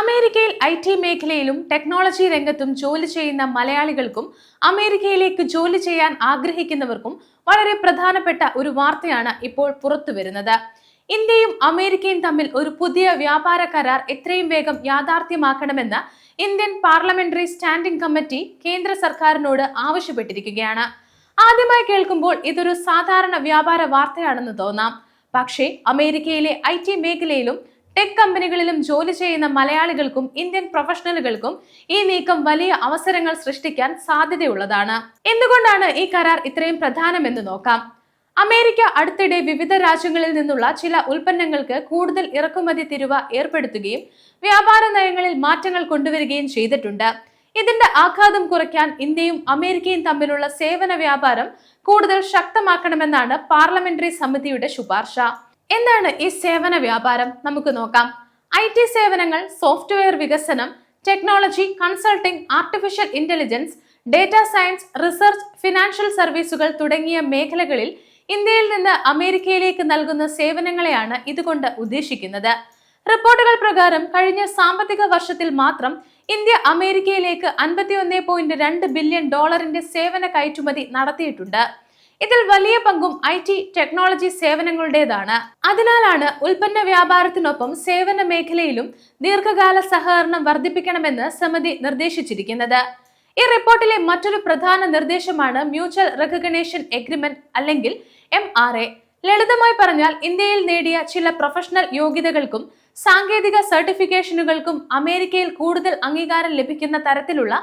അമേരിക്കയിൽ IT മേഖലയിലും technology രംഗത്തും ജോലി ചെയ്യുന്ന മലയാളികൾക്കും അമേരിക്കയിലേക്ക് ജോലി ചെയ്യാൻ ആഗ്രഹിക്കുന്നവർക്കും വളരെ പ്രധാനപ്പെട്ട ഒരു വാർത്തയാണ് ഇപ്പോൾ പുറത്തു വരുന്നത്. ഇന്ത്യയും അമേരിക്കയും തമ്മിൽ ഒരു പുതിയ വ്യാപാര കരാർ എത്രയും വേഗം യാഥാർത്ഥ്യമാക്കണമെന്ന് ഇന്ത്യൻ പാർലമെന്ററി സ്റ്റാൻഡിംഗ് കമ്മിറ്റി കേന്ദ്ര സർക്കാരിനോട് ആവശ്യപ്പെട്ടിരിക്കുകയാണ്. ആദ്യമായി കേൾക്കുമ്പോൾ ഇതൊരു സാധാരണ വ്യാപാര വാർത്തയാണെന്ന് തോന്നാം. പക്ഷേ അമേരിക്കയിലെ IT മേഖലയിലും ടെക് കമ്പനികളിലും ജോലി ചെയ്യുന്ന മലയാളികൾക്കും ഇന്ത്യൻ പ്രൊഫഷണലുകൾക്കും ഈ നീക്കം വലിയ അവസരങ്ങൾ സൃഷ്ടിക്കാൻ സാധ്യതയുള്ളതാണ്. എന്തുകൊണ്ടാണ് ഈ കരാർ ഇത്രയും പ്രധാനമെന്ന് നോക്കാം. അമേരിക്ക അടുത്തിടെ വിവിധ രാജ്യങ്ങളിൽ നിന്നുള്ള ചില ഉൽപ്പന്നങ്ങൾക്ക് കൂടുതൽ ഇറക്കുമതി തീരുവ ഏർപ്പെടുത്തുകയും വ്യാപാര നയങ്ങളിൽ മാറ്റങ്ങൾ കൊണ്ടുവരികയും ചെയ്തിട്ടുണ്ട്. ഇതിന്റെ ആഘാതം കുറയ്ക്കാൻ ഇന്ത്യയും അമേരിക്കയും തമ്മിലുള്ള സേവന വ്യാപാരം കൂടുതൽ ശക്തമാക്കണമെന്നാണ് പാർലമെന്ററി സമിതിയുടെ ശുപാർശ. എന്താണ് ഈ സേവന വ്യാപാരം? നമുക്ക് നോക്കാം. IT സേവനങ്ങൾ, സോഫ്റ്റ്വെയർ വികസനം, technology, consulting, artificial intelligence, data science, research, financial സർവീസുകൾ തുടങ്ങിയ മേഖലകളിൽ ഇന്ത്യയിൽ നിന്ന് അമേരിക്കയിലേക്ക് നൽകുന്ന സേവനങ്ങളെയാണ് ഇതുകൊണ്ട് ഉദ്ദേശിക്കുന്നത്. റിപ്പോർട്ടുകൾ പ്രകാരം കഴിഞ്ഞ സാമ്പത്തിക വർഷത്തിൽ മാത്രം ഇന്ത്യ അമേരിക്കയിലേക്ക് $51.2 ബില്യൺ സേവന കയറ്റുമതി നടത്തിയിട്ടുണ്ട്. ഇതിൽ വലിയ പങ്കും IT ടെക്നോളജി സേവനങ്ങളുടേതാണ്. അതിനാലാണ് ഉൽപ്പന്ന വ്യാപാരത്തിനൊപ്പം സേവന മേഖലയിലും ദീർഘകാല സഹകരണം വർദ്ധിപ്പിക്കണമെന്ന് സമിതി നിർദ്ദേശിച്ചിരിക്കുന്നത്. ഈ റിപ്പോർട്ടിലെ മറ്റൊരു പ്രധാന നിർദ്ദേശമാണ് മ്യൂച്വൽ റെക്കഗ്നേഷൻ എഗ്രിമെന്റ് അല്ലെങ്കിൽ MRA. ലളിതമായി പറഞ്ഞാൽ ഇന്ത്യയിൽ നേടിയ ചില പ്രൊഫഷണൽ യോഗ്യതകൾക്കും സാങ്കേതിക സർട്ടിഫിക്കേഷനുകൾക്കും അമേരിക്കയിൽ കൂടുതൽ അംഗീകാരം ലഭിക്കുന്ന തരത്തിലുള്ള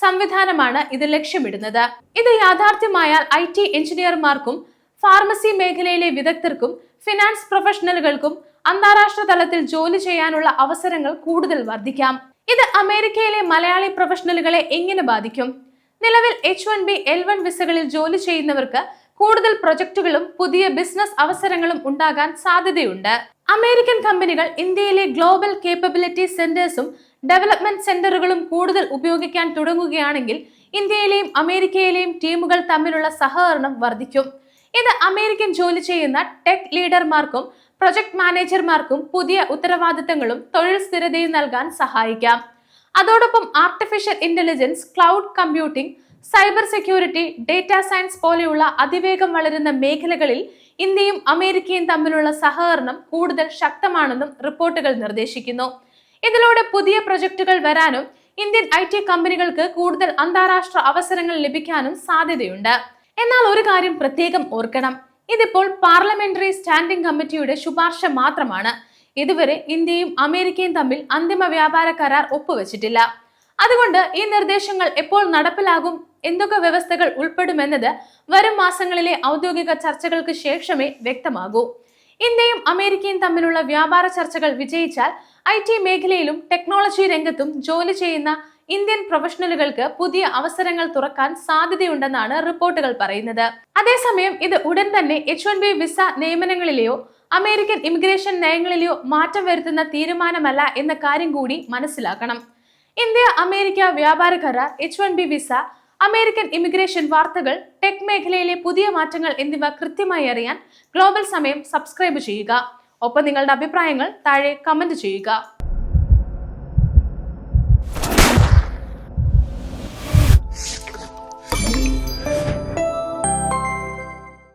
സംവിധാനമാണ് ഇത് ലക്ഷ്യമിടുന്നത്. ഇത് യാഥാർത്ഥ്യമായാൽ IT എഞ്ചിനീയർമാർക്കും ഫാർമസി മേഖലയിലെ വിദഗ്ധർക്കും ഫിനാൻസ് പ്രൊഫഷണലുകൾക്കും അന്താരാഷ്ട്ര തലത്തിൽ ജോലി ചെയ്യാനുള്ള അവസരങ്ങൾ കൂടുതൽ വർദ്ധിക്കാം. ഇത് അമേരിക്കയിലെ മലയാളി പ്രൊഫഷണലുകളെ എങ്ങനെ ബാധിക്കും? നിലവിൽ H1B L1 വിസകളിൽ ജോലി ചെയ്യുന്നവർക്ക് കൂടുതൽ പ്രൊജക്ടുകളും പുതിയ ബിസിനസ് അവസരങ്ങളും ഉണ്ടാകാൻ സാധ്യതയുണ്ട്. അമേരിക്കൻ കമ്പനികൾ ഇന്ത്യയിലെ ഗ്ലോബൽ കേപ്പബിലിറ്റി സെന്റേഴ്സും ഡെവലപ്മെന്റ് സെന്ററുകളും കൂടുതൽ ഉപയോഗിക്കാൻ തുടങ്ങുകയാണെങ്കിൽ ഇന്ത്യയിലെയും അമേരിക്കയിലെയും ടീമുകൾ തമ്മിലുള്ള സഹകരണം വർദ്ധിക്കും. ഇത് അമേരിക്കൻ ജോലി ചെയ്യുന്ന ടെക് ലീഡർമാർക്കും പ്രൊജക്ട് മാനേജർമാർക്കും പുതിയ ഉത്തരവാദിത്തങ്ങളും തൊഴിൽ സ്ഥിരതയും നൽകാൻ സഹായിക്കാം. അതോടൊപ്പം artificial intelligence, cloud computing, cyber security, data science പോലെയുള്ള അതിവേഗം വളരുന്ന മേഖലകളിൽ ഇന്ത്യയും അമേരിക്കയും തമ്മിലുള്ള സഹകരണം കൂടുതൽ ശക്തമാണെന്നും റിപ്പോർട്ടുകൾ നിർദ്ദേശിക്കുന്നു. ഇതിലൂടെ പുതിയ പ്രൊജക്ടുകൾ വരാനും ഇന്ത്യൻ IT കമ്പനികൾക്ക് കൂടുതൽ അന്താരാഷ്ട്ര അവസരങ്ങൾ ലഭിക്കാനും സാധ്യതയുണ്ട്. എന്നാൽ ഒരു കാര്യം പ്രത്യേകം ഓർക്കണം. ഇതിപ്പോൾ പാർലമെന്ററി സ്റ്റാൻഡിംഗ് കമ്മിറ്റിയുടെ ശുപാർശ മാത്രമാണ്. ഇതുവരെ ഇന്ത്യയും അമേരിക്കയും തമ്മിൽ അന്തിമ വ്യാപാര കരാർ ഒപ്പുവെച്ചിട്ടില്ല. അതുകൊണ്ട് ഈ നിർദ്ദേശങ്ങൾ എപ്പോൾ നടപ്പിലാകും, എന്തൊക്കെ വ്യവസ്ഥകൾ ഉൾപ്പെടുമെന്നത് വരും മാസങ്ങളിലെ ഔദ്യോഗിക ചർച്ചകൾക്ക് ശേഷമേ വ്യക്തമാകൂ. ഇന്ത്യയും അമേരിക്കയും തമ്മിലുള്ള വ്യാപാര ചർച്ചകൾ വിജയിച്ചാൽ IT മേഖലയിലും ടെക്നോളജി രംഗത്തും ജോലി ചെയ്യുന്ന ഇന്ത്യൻ പ്രൊഫഷണലുകൾക്ക് പുതിയ അവസരങ്ങൾ തുറക്കാൻ സാധ്യതയുണ്ടെന്നാണ് റിപ്പോർട്ടുകൾ പറയുന്നത്. അതേസമയം ഇത് ഉടൻ തന്നെ H1B വിസ നിയമനങ്ങളിലെയോ അമേരിക്കൻ ഇമിഗ്രേഷൻ നയങ്ങളിലെയോ മാറ്റം വരുത്തുന്ന തീരുമാനമല്ല എന്ന കാര്യം കൂടി മനസ്സിലാക്കണം. ഇന്ത്യ അമേരിക്ക വ്യാപാര കരാർ, H1B വിസ, അമേരിക്കൻ ഇമിഗ്രേഷൻ വാർത്തകൾ, ടെക് മേഖലയിലെ പുതിയ മാറ്റങ്ങൾ എന്നിവ കൃത്യമായി അറിയാൻ ഗ്ലോബൽ സമയം സബ്സ്ക്രൈബ് ചെയ്യുക. ഒപ്പം നിങ്ങളുടെ അഭിപ്രായങ്ങൾ താഴെ കമന്റ് ചെയ്യുക.